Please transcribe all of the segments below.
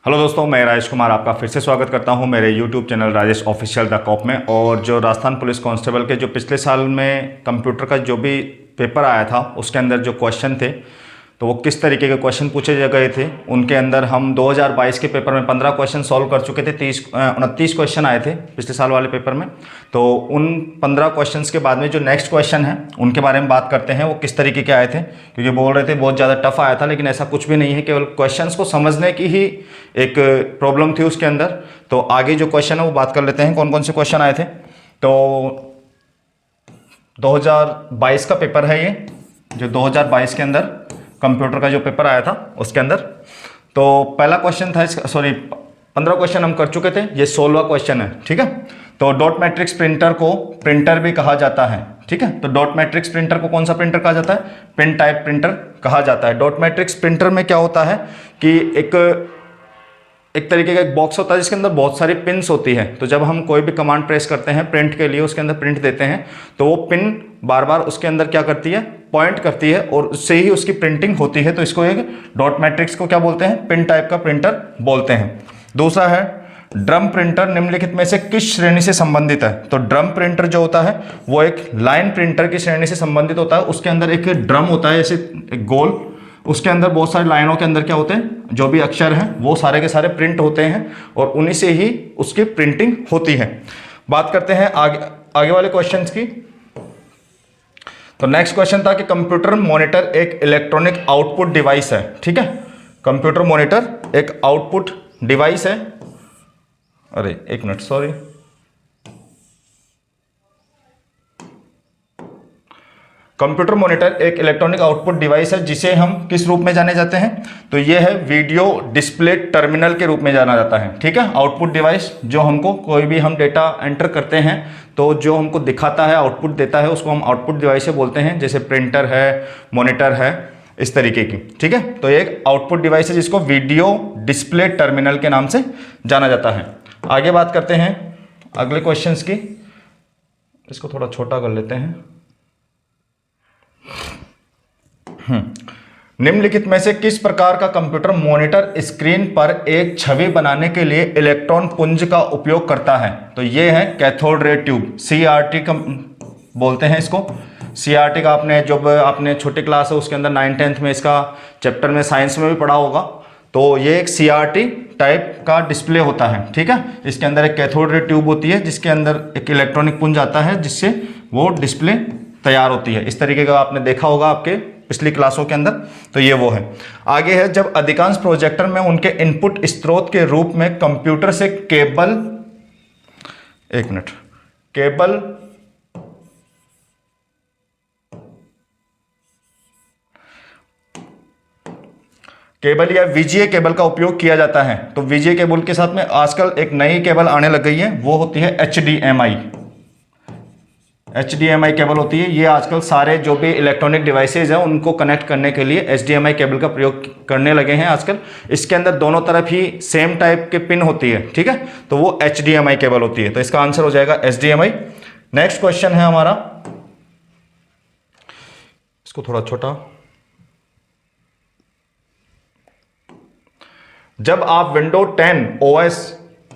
Hello दोस्तों, मैं राजेश कुमार आपका फिर से स्वागत करता हूं मेरे YouTube channel Rajesh official the cop में। और जो राजस्थान पुलिस कांस्टेबल के जो पिछले साल में कंप्यूटर का जो भी पेपर आया था उसके अंदर जो क्वेश्चन थे तो वो किस तरीके के क्वेश्चन पूछे गए थे, उनके अंदर हम 2022 के पेपर में 15 क्वेश्चन सॉल्व कर चुके थे। 29 क्वेश्चन आए थे पिछले साल वाले पेपर में। तो उन 15 क्वेश्चंस के बाद में जो नेक्स्ट क्वेश्चन है उनके बारे में बात करते हैं, वो किस तरीके के आए थे। क्योंकि बोल रहे थे बहुत ज़्यादा टफ आया था, लेकिन ऐसा कुछ भी नहीं है, केवल क्वेश्चंस को समझने की ही एक प्रॉब्लम थी उसके अंदर। तो आगे जो क्वेश्चन है वो बात कर लेते हैं कौन कौन से क्वेश्चन आए थे। तो 2022 का पेपर है ये, जो 2022 के अंदर कंप्यूटर का जो पेपर आया था उसके अंदर। तो पहला क्वेश्चन था, 15 क्वेश्चन हम कर चुके थे, ये 16वां क्वेश्चन है। ठीक है, तो डॉट मैट्रिक्स प्रिंटर को प्रिंटर भी कहा जाता है। ठीक है, तो डॉट मैट्रिक्स प्रिंटर को कौन सा प्रिंटर कहा जाता है? पेन टाइप प्रिंटर कहा जाता है। डॉट मैट्रिक्स प्रिंटर में क्या होता है कि एक तरीके का एक बॉक्स होता है जिसके अंदर बहुत सारी पिन्स होती है। तो जब हम कोई भी कमांड प्रेस करते हैं प्रिंट के लिए, उसके अंदर प्रिंट देते हैं, तो वो पिन बार बार उसके अंदर क्या करती है, पॉइंट करती है और उससे ही उसकी प्रिंटिंग होती है। तो इसको एक डॉट मैट्रिक्स को क्या बोलते हैं? पिन टाइप का प्रिंटर बोलते हैं। दूसरा है ड्रम प्रिंटर निम्नलिखित में से किस श्रेणी से संबंधित है? तो ड्रम प्रिंटर जो होता है वो एक लाइन प्रिंटर की श्रेणी से संबंधित होता है। उसके अंदर एक ड्रम होता है, ऐसे एक गोल, उसके अंदर बहुत सारी लाइनों के अंदर क्या होते हैं, जो भी अक्षर हैं वो सारे के सारे प्रिंट होते हैं और उन्हीं से ही उसकी प्रिंटिंग होती है। बात करते हैं आगे वाले क्वेश्चंस की। तो नेक्स्ट क्वेश्चन था कि कंप्यूटर मॉनिटर एक इलेक्ट्रॉनिक आउटपुट डिवाइस है। ठीक है, कंप्यूटर मॉनिटर एक आउटपुट डिवाइस है। अरे एक मिनट, सॉरी, कंप्यूटर मॉनिटर एक इलेक्ट्रॉनिक आउटपुट डिवाइस है जिसे हम किस रूप में जाने जाते हैं? तो ये है वीडियो डिस्प्ले टर्मिनल के रूप में जाना जाता है। ठीक है, आउटपुट डिवाइस जो हमको कोई भी हम डेटा एंटर करते हैं तो जो हमको दिखाता है, आउटपुट देता है, उसको हम आउटपुट डिवाइस से बोलते हैं। जैसे प्रिंटर है, मॉनिटर है, इस तरीके की। ठीक है, तो ये एक आउटपुट डिवाइस है जिसको वीडियो डिस्प्ले टर्मिनल के नाम से जाना जाता है। आगे बात करते हैं अगले क्वेश्चंस की। इसको थोड़ा छोटा कर लेते हैं। निम्नलिखित में से किस प्रकार का कंप्यूटर मॉनिटर स्क्रीन पर एक छवि बनाने के लिए इलेक्ट्रॉन पुंज का उपयोग करता है? तो ये है कैथोड रे ट्यूब, CRT बोलते हैं इसको। CRT का आपने छोटी क्लास है उसके अंदर 9th-10th में इसका चैप्टर में साइंस में भी पढ़ा होगा। तो ये एक CRT टाइप का डिस्प्ले होता है। ठीक है, इसके अंदर एक कैथोड रे ट्यूब होती है जिसके अंदर एक इलेक्ट्रॉनिक पुंज आता है जिससे वो डिस्प्ले तैयार होती है। इस तरीके का आपने देखा होगा आपके पिछली क्लासों के अंदर। तो ये वो है। आगे है, जब अधिकांश प्रोजेक्टर में उनके इनपुट स्रोत के रूप में कंप्यूटर से केबल या VGA केबल का उपयोग किया जाता है। तो VGA केबल के साथ में आजकल एक नई केबल आने लग गई है, वो होती है HDMI केबल होती है। ये आजकल सारे जो भी इलेक्ट्रॉनिक डिवाइसेज हैं उनको कनेक्ट करने के लिए HDMI केबल का प्रयोग करने लगे हैं आजकल। इसके अंदर दोनों तरफ ही सेम टाइप के पिन होती है। ठीक है, तो वो HDMI केबल होती है। तो इसका आंसर हो जाएगा HDMI। नेक्स्ट क्वेश्चन है हमारा, इसको थोड़ा छोटा। जब आप विंडो 10 OS,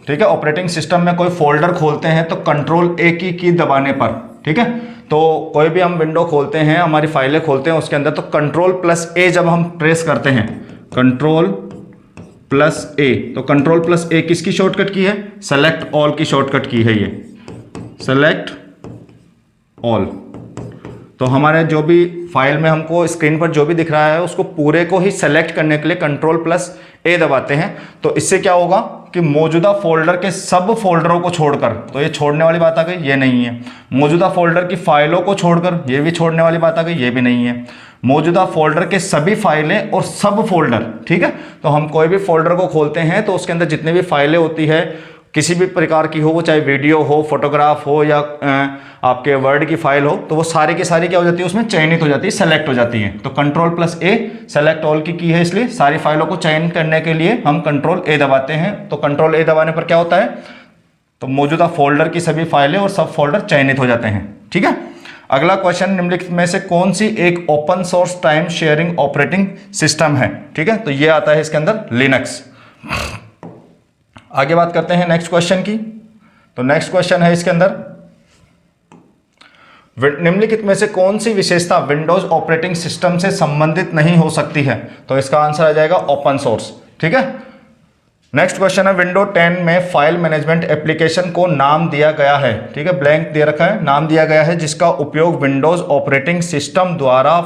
ठीक है, ऑपरेटिंग सिस्टम में कोई फोल्डर खोलते हैं तो कंट्रोल A की दबाने पर, ठीक है, तो कोई भी हम विंडो खोलते हैं, हमारी फाइलें खोलते हैं उसके अंदर, तो कंट्रोल+A जब हम प्रेस करते हैं, कंट्रोल+A, तो कंट्रोल+A किसकी शॉर्टकट की है? सेलेक्ट ऑल की शॉर्टकट की है ये, सेलेक्ट ऑल। तो हमारे जो भी फाइल में हमको स्क्रीन पर जो भी दिख रहा है उसको पूरे को ही सेलेक्ट करने के लिए कंट्रोल+A दबाते हैं। तो इससे क्या होगा कि मौजूदा फोल्डर के सब फोल्डरों को छोड़कर, तो ये छोड़ने वाली बात आ गई, ये नहीं है। मौजूदा फोल्डर की फाइलों को छोड़कर, ये भी छोड़ने वाली बात आ गई, ये भी नहीं है। मौजूदा फोल्डर के सभी फाइलें और सब फोल्डर, ठीक है, तो हम कोई भी फोल्डर को खोलते हैं तो उसके अंदर जितने भी फाइलें होती है, किसी भी प्रकार की हो, वो चाहे वीडियो हो, फोटोग्राफ हो या आपके वर्ड की फाइल हो, तो वो सारी की सारी क्या हो जाती है, उसमें चयनित हो जाती है, सेलेक्ट हो जाती है। तो कंट्रोल+A सेलेक्ट ऑल की है, इसलिए सारी फाइलों को चयन करने के लिए हम कंट्रोल+A दबाते हैं। तो कंट्रोल+A दबाने पर क्या होता है, तो मौजूदा फोल्डर की सभी फाइलें और सब फोल्डर चयनित हो जाते हैं। ठीक है, अगला क्वेश्चन, निम्नलिखित में से कौन सी एक open source time sharing operating system है? ठीक है, तो ये आता है इसके अंदर लिनक्स। आगे बात करते हैं नेक्स्ट क्वेश्चन की। तो नेक्स्ट क्वेश्चन है इसके अंदर, निम्नलिखित में से कौन सी विशेषता विंडोज ऑपरेटिंग सिस्टम से संबंधित नहीं हो सकती है? तो इसका आंसर आ जाएगा ओपन सोर्स। ठीक है, नेक्स्ट क्वेश्चन है, विंडो 10 में फाइल मैनेजमेंट एप्लीकेशन को नाम दिया गया है, ठीक है, ब्लैंक दे रखा है, नाम दिया गया है जिसका उपयोग विंडोज ऑपरेटिंग सिस्टम द्वारा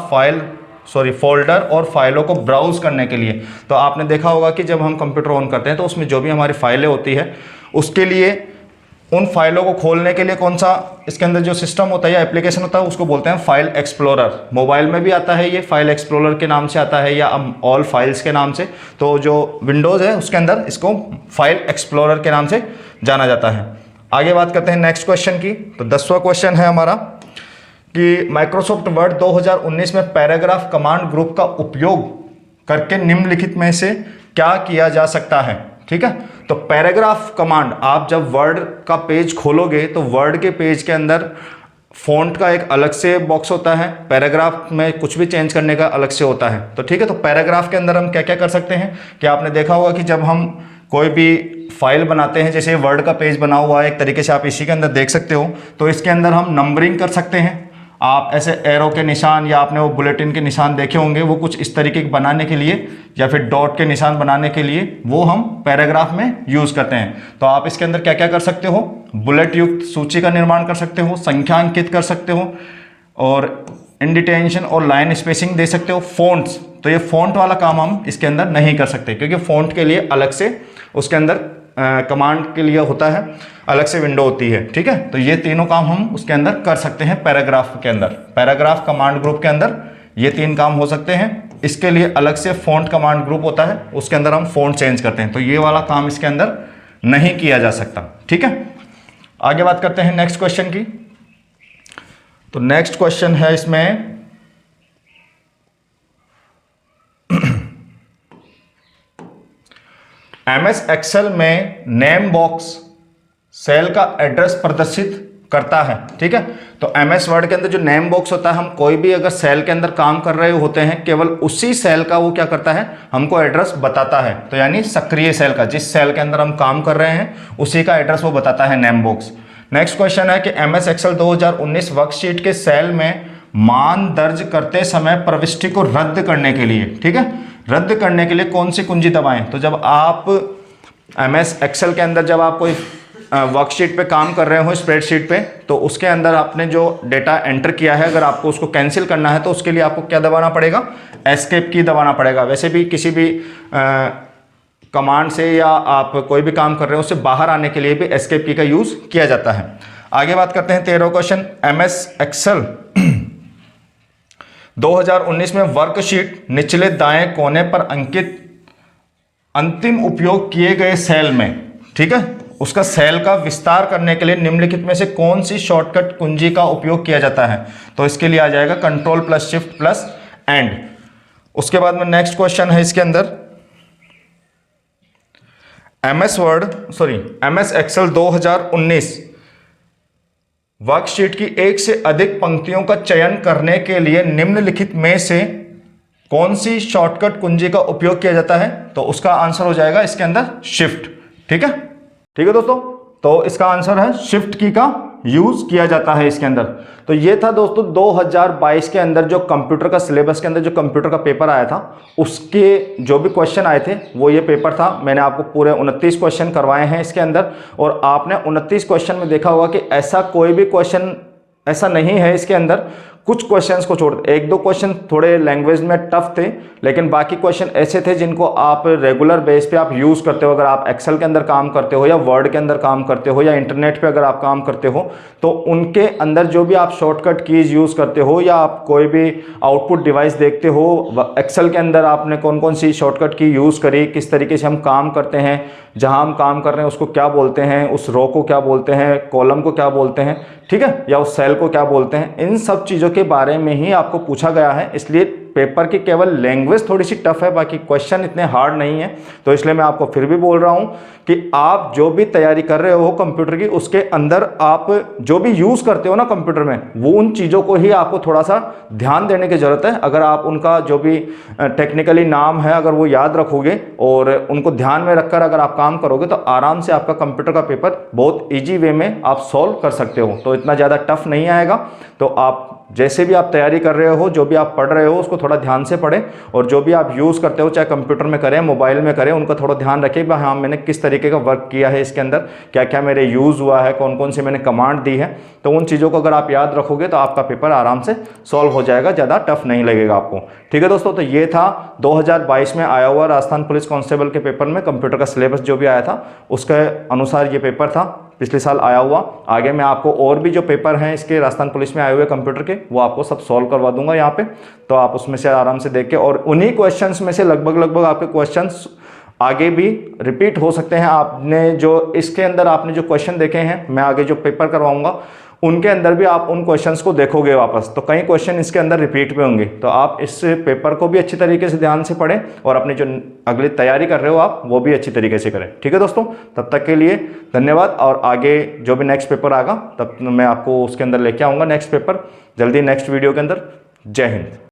फोल्डर और फाइलों को ब्राउज करने के लिए। तो आपने देखा होगा कि जब हम कंप्यूटर ऑन करते हैं तो उसमें जो भी हमारी फाइलें होती है उसके लिए, उन फाइलों को खोलने के लिए कौन सा इसके अंदर जो सिस्टम होता है या एप्लीकेशन होता है उसको बोलते हैं फाइल एक्सप्लोरर। मोबाइल में भी आता है ये, फाइल एक्सप्लोरर के नाम से आता है या ऑल फाइल्स के नाम से। तो जो विंडोज़ है उसके अंदर इसको फाइल एक्सप्लोरर के नाम से जाना जाता है। आगे बात करते हैं नेक्स्ट क्वेश्चन की। तो 10वां क्वेश्चन है हमारा कि माइक्रोसॉफ्ट वर्ड 2019 में पैराग्राफ कमांड ग्रुप का उपयोग करके निम्नलिखित में से क्या किया जा सकता है? ठीक है, तो पैराग्राफ कमांड, आप जब वर्ड का पेज खोलोगे तो वर्ड के पेज के अंदर फॉन्ट का एक अलग से बॉक्स होता है, पैराग्राफ में कुछ भी चेंज करने का अलग से होता है। तो ठीक है, तो पैराग्राफ के अंदर हम क्या क्या कर सकते हैं कि आपने देखा होगा कि जब हम कोई भी फाइल बनाते हैं, जैसे वर्ड का पेज बना हुआ है एक तरीके से, आप इसी के अंदर देख सकते हो, तो इसके अंदर हम नंबरिंग कर सकते हैं। आप ऐसे एरो के निशान या आपने वो बुलेटिन के निशान देखे होंगे, वो कुछ इस तरीके के बनाने के लिए या फिर डॉट के निशान बनाने के लिए वो हम पैराग्राफ में यूज़ करते हैं। तो आप इसके अंदर क्या क्या कर सकते हो, बुलेट युक्त सूची का निर्माण कर सकते हो, संख्यांकित कर सकते हो और इंडिटेंशन और लाइन स्पेसिंग दे सकते हो। फ़ॉन्ट्स, तो ये फ़ॉन्ट वाला काम हम इसके अंदर नहीं कर सकते क्योंकि फ़ॉन्ट के लिए अलग से उसके अंदर कमांड के लिए होता है, अलग से विंडो होती है। ठीक है, तो ये तीनों काम हम उसके अंदर कर सकते हैं पैराग्राफ के अंदर, पैराग्राफ कमांड ग्रुप के अंदर ये 3 काम हो सकते हैं। इसके लिए अलग से फ़ॉन्ट कमांड ग्रुप होता है, उसके अंदर हम फ़ॉन्ट चेंज करते हैं, तो ये वाला काम इसके अंदर नहीं किया जा सकता। ठीक है, आगे बात करते हैं नेक्स्ट क्वेश्चन की। तो नेक्स्ट क्वेश्चन है इसमें, एमएस एक्सेल में नेम बॉक्स सेल का एड्रेस प्रदर्शित करता है। ठीक है, तो एमएस वर्ड के अंदर जो नेम बॉक्स होता है, हम कोई भी अगर सेल के अंदर काम कर रहे होते हैं, केवल उसी सेल का वो क्या करता है, हमको एड्रेस बताता है। तो यानी सक्रिय सेल का, जिस सेल के अंदर हम काम कर रहे हैं उसी का एड्रेस वो बताता है, नेम बॉक्स। नेक्स्ट क्वेश्चन है कि एमएस एक्सेल 2019 वर्कशीट के सेल में मान दर्ज करते समय प्रविष्टि को रद्द करने के लिए, ठीक है, रद्द करने के लिए कौन सी कुंजी दबाएं? तो जब आप एमएस एक्सेल के अंदर जब आप कोई वर्कशीट पे काम कर रहे हो, स्प्रेडशीट पे, तो उसके अंदर आपने जो डेटा एंटर किया है, अगर आपको उसको कैंसिल करना है तो उसके लिए आपको क्या दबाना पड़ेगा, एस्केप की दबाना पड़ेगा। वैसे भी किसी भी कमांड से या आप कोई भी काम कर रहे हो उससे बाहर आने के लिए भी एस्केप की का यूज़ किया जाता है। आगे बात करते हैं 13वां क्वेश्चन, एमएस एक्सेल 2019 में वर्कशीट निचले दाएं कोने पर अंकित अंतिम उपयोग किए गए सेल में, ठीक है, उसका सेल का विस्तार करने के लिए निम्नलिखित में से कौन सी शॉर्टकट कुंजी का उपयोग किया जाता है? तो इसके लिए आ जाएगा control plus shift plus and. उसके बाद में नेक्स्ट क्वेश्चन है इसके अंदर, एमएस एक्सेल 2019 वर्कशीट की एक से अधिक पंक्तियों का चयन करने के लिए निम्नलिखित में से कौन सी शॉर्टकट कुंजी का उपयोग किया जाता है? तो उसका आंसर हो जाएगा इसके अंदर शिफ्ट। ठीक है, ठीक है दोस्तों, तो इसका आंसर है शिफ्ट की का यूज किया जाता है इसके अंदर। तो ये था दोस्तों 2022 के अंदर जो कंप्यूटर का सिलेबस के अंदर जो कंप्यूटर का पेपर आया था, उसके जो भी क्वेश्चन आए थे वो ये पेपर था। मैंने आपको पूरे 29 क्वेश्चन करवाए हैं इसके अंदर, और आपने 29 क्वेश्चन में देखा होगा कि ऐसा कोई भी क्वेश्चन ऐसा नहीं है इसके अंदर, कुछ क्वेश्चंस को छोड़, 1-2 क्वेश्चन थोड़े लैंग्वेज में टफ थे, लेकिन बाकी क्वेश्चन ऐसे थे जिनको आप रेगुलर बेस पे आप यूज़ करते हो। अगर आप एक्सेल के अंदर काम करते हो या वर्ड के अंदर काम करते हो या इंटरनेट पे अगर आप काम करते हो, तो उनके अंदर जो भी आप शॉर्टकट कीज यूज़ करते हो या आप कोई भी आउटपुट डिवाइस देखते हो, एक्सेल के अंदर आपने कौन कौन सी शॉर्टकट की यूज़ करी, किस तरीके से हम काम करते हैं, जहाँ हम काम कर रहे हैं उसको क्या बोलते हैं, उस रो को क्या बोलते हैं, कॉलम को क्या बोलते हैं, ठीक है, या उस सेल को क्या बोलते हैं, इन सब चीज़ों के के बारे में ही आपको पूछा गया है, इसलिए पेपर की केवल लैंग्वेज थोड़ी सी टफ है, बाकी क्वेश्चन इतने हार्ड नहीं है। तो इसलिए मैं आपको फिर भी बोल रहा हूं कि आप जो भी तैयारी कर रहे हो कंप्यूटर की, उसके अंदर आप जो भी यूज करते हो ना कंप्यूटर में, वो उन चीजों को ही आपको थोड़ा सा ध्यान देने की जरूरत है। अगर आप उनका जो भी टेक्निकली नाम है अगर वो याद रखोगे और उनको ध्यान में रखकर अगर आप काम करोगे तो आराम से आपका कंप्यूटर का पेपर बहुत ईजी वे में आप सॉल्व कर सकते हो। तो इतना ज़्यादा टफ नहीं आएगा। तो आप जैसे भी आप तैयारी कर रहे हो, जो भी आप पढ़ रहे हो, उसको थोड़ा ध्यान से पढ़ें, और जो भी आप यूज़ करते हो चाहे कंप्यूटर में करें मोबाइल में करें, उनका थोड़ा ध्यान रखिए कि हाँ मैंने किस तरीके का वर्क किया है, इसके अंदर क्या क्या मेरे यूज़ हुआ है, कौन कौन सी मैंने कमांड दी है। तो उन चीज़ों को अगर आप याद रखोगे तो आपका पेपर आराम से सॉल्व हो जाएगा, ज़्यादा टफ नहीं लगेगा आपको। ठीक है दोस्तों, तो ये था 2022 में आया हुआ राजस्थान पुलिस कांस्टेबल के पेपर में कंप्यूटर का सिलेबस जो भी आया था उसके अनुसार ये पेपर था, पिछले साल आया हुआ। आगे मैं आपको और भी जो पेपर हैं इसके राजस्थान पुलिस में आए हुए कंप्यूटर के, वो आपको सब सॉल्व करवा दूंगा यहाँ पे। तो आप उसमें से आराम से देख के, और उन्हीं क्वेश्चंस में से लगभग आपके क्वेश्चंस आगे भी रिपीट हो सकते हैं। आपने जो इसके अंदर आपने जो क्वेश्चन देखे हैं, मैं आगे जो पेपर करवाऊंगा उनके अंदर भी आप उन क्वेश्चंस को देखोगे वापस, तो कई क्वेश्चन इसके अंदर रिपीट में होंगे। तो आप इस पेपर को भी अच्छी तरीके से ध्यान से पढ़ें और अपनी जो अगली तैयारी कर रहे हो आप वो भी अच्छी तरीके से करें। ठीक है दोस्तों, तब तक के लिए धन्यवाद। और आगे जो भी नेक्स्ट पेपर आएगा तब मैं आपको उसके अंदर लेके आऊँगा नेक्स्ट पेपर जल्दी नेक्स्ट वीडियो के अंदर। जय हिंद।